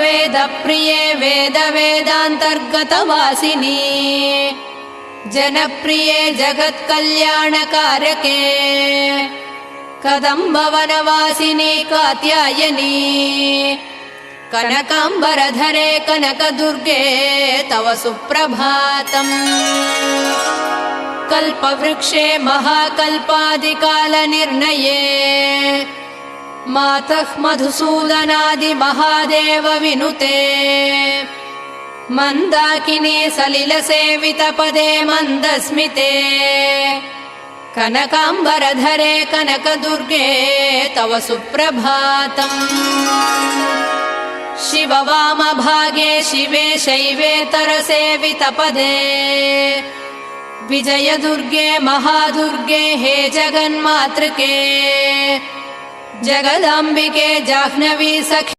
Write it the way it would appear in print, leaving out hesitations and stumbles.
वेदप्रिये वेदान्तर्गतवासिनी जनप्रिये जगत्कल्याणकारके कदम्बवनवासिनी कात्यायनी कनकाम्बरधरे कनकदुर्गे तव सुप्रभातम्। कल्पवृक्षे महाकल्पादिकालनिर्णये मातः मधुसूदनादिमहादेव विनुते मन्दाकिनी सलिलसेवितपदे मन्दस्मिते कनकाम्बरधरे कनकदुर्गे तव सुप्रभातम्। शिववामभागे शिवे शैवेतरसेवितपदे विजयदुर्गे महादुर्गे हे जगन्मातृके जगदाम्बिके जाह्नवी सखी